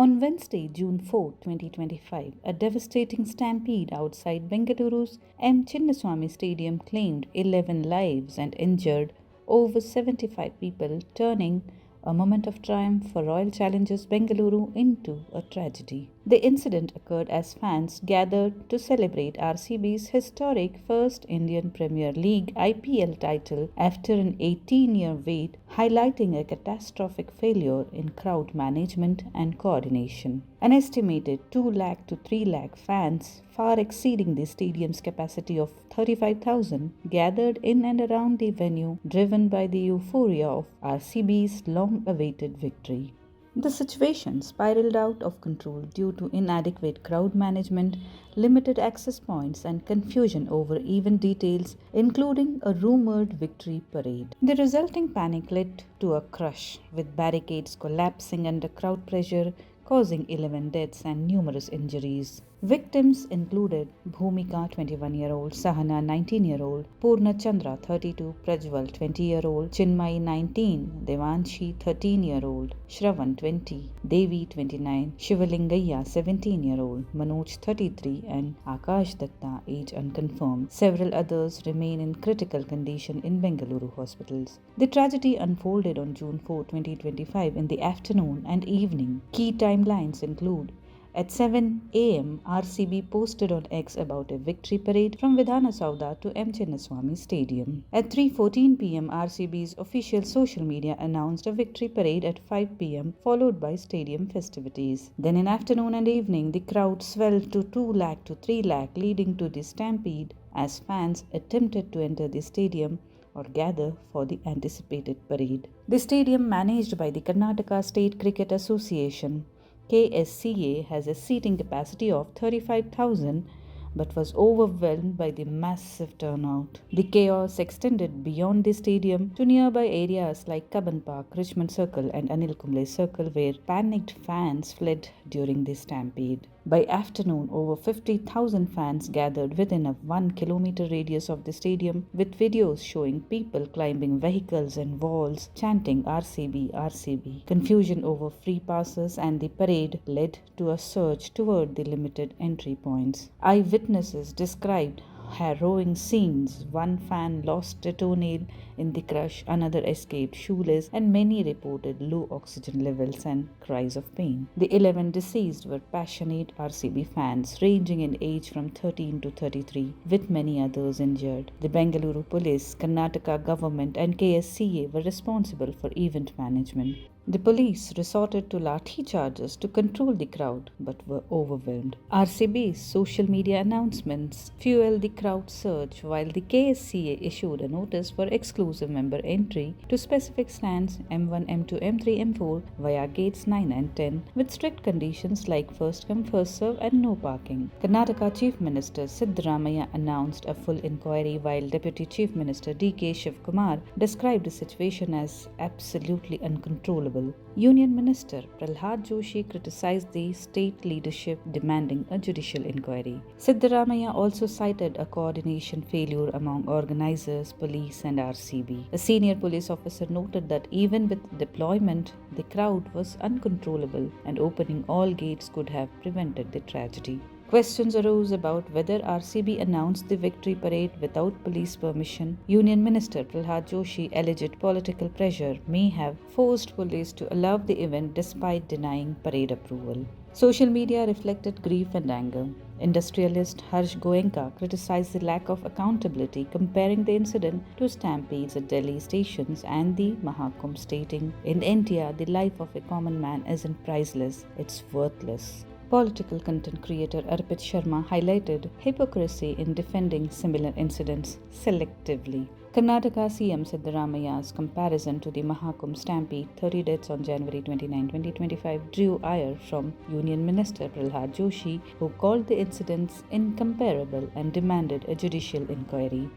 On Wednesday, June 4, 2025, a devastating stampede outside Bengaluru's Chinnaswamy Stadium claimed 11 lives and injured over 75 people, turning a moment of triumph for Royal Challengers Bengaluru into a tragedy. The incident occurred as fans gathered to celebrate RCB's historic first Indian Premier League (IPL) title after an 18-year wait, highlighting a catastrophic failure in crowd management and coordination. An estimated 2 lakh to 3 lakh fans, far exceeding the stadium's capacity of 35,000, gathered in and around the venue, driven by the euphoria of RCB's long-awaited victory. The situation spiraled out of control due to inadequate crowd management, limited access points, and confusion over event details, including a rumored victory parade. The resulting panic led to a crush, with barricades collapsing under crowd pressure, causing 11 deaths and numerous injuries. Victims included Bhumika, 21-year-old, Sahana, 19-year-old, Purna Chandra, 32, Prajwal, 20-year-old, Chinmay, 19, Devanshi, 13-year-old, Shravan, 20, Devi, 29, Shivalingaya, 17-year-old, Manoj, 33, and Akash Datta, age unconfirmed. Several others remain in critical condition in Bengaluru hospitals. The tragedy unfolded on June 4, 2025 in the afternoon and evening. Key timelines include: at 7 a.m., RCB posted on X about a victory parade from Vidhana Sauda to Chinnaswamy Stadium. At 3:14 p.m., RCB's official social media announced a victory parade at 5 p.m., followed by stadium festivities. Then in afternoon and evening, the crowd swelled to 2 lakh to 3 lakh, leading to the stampede as fans attempted to enter the stadium or gather for the anticipated parade. The stadium, managed by the Karnataka State Cricket Association (KSCA), has a seating capacity of 35,000 but was overwhelmed by the massive turnout. The chaos extended beyond the stadium to nearby areas like Kaban Park, Richmond Circle, and Anil Kumble Circle, where panicked fans fled during the stampede. By afternoon, over 50,000 fans gathered within a 1-kilometer radius of the stadium, with videos showing people climbing vehicles and walls, chanting RCB, RCB. Confusion over free passes and the parade led to a surge toward the limited entry points. Eyewitnesses described harrowing scenes. One fan lost a toenail in the crush, another escaped shoeless, and many reported low oxygen levels and cries of pain. The 11 deceased were passionate RCB fans, ranging in age from 13 to 33, with many others injured. The Bengaluru police, Karnataka government, and KSCA were responsible for event management. The police resorted to lathi charges to control the crowd but were overwhelmed. RCB's social media announcements fueled the crowd surge, while the KSCA issued a notice for exclusive member entry to specific stands M1, M2, M3, M4 via gates 9 and 10, with strict conditions like first come first serve and no parking. Karnataka Chief Minister Siddaramaiah announced a full inquiry, while Deputy Chief Minister D.K. Shivkumar described the situation as absolutely uncontrollable. Union Minister Prahlad Joshi criticized the state leadership, demanding a judicial inquiry. Siddaramaiah also cited a coordination failure among organizers, police, and RCB. A senior police officer noted that even with deployment, the crowd was uncontrollable, and opening all gates could have prevented the tragedy. Questions arose about whether RCB announced the victory parade without police permission. Union Minister Prahlad Joshi alleged political pressure may have forced police to allow the event despite denying parade approval. Social media reflected grief and anger. Industrialist Harsh Goenka criticized the lack of accountability, comparing the incident to stampedes at Delhi stations and the Mahakumbh, stating, "In India, the life of a common man isn't priceless, it's worthless." Political content creator Arpit Sharma highlighted hypocrisy in defending similar incidents selectively. Karnataka CM Siddaramaiah's comparison to the Mahakumbh stampede, 30 deaths on January 29, 2025, drew ire from Union Minister Prahlad Joshi, who called the incidents incomparable and demanded a judicial inquiry.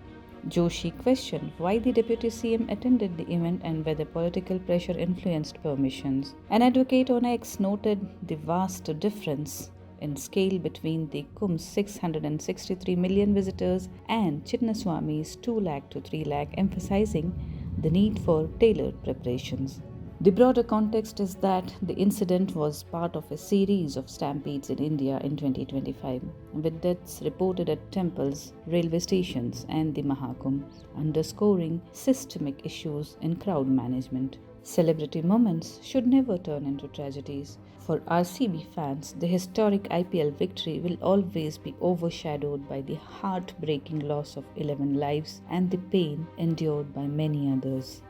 Joshi questioned why the Deputy CM attended the event and whether political pressure influenced permissions. An advocate on X noted the vast difference in scale between the Kumbh's 663 million visitors and Chinnaswamy's 2 lakh to 3 lakh, emphasizing the need for tailored preparations. The broader context is that the incident was part of a series of stampedes in India in 2025, with deaths reported at temples, railway stations, and the Mahakumbh, underscoring systemic issues in crowd management. Celebrity moments should never turn into tragedies. For RCB fans, the historic IPL victory will always be overshadowed by the heartbreaking loss of 11 lives and the pain endured by many others.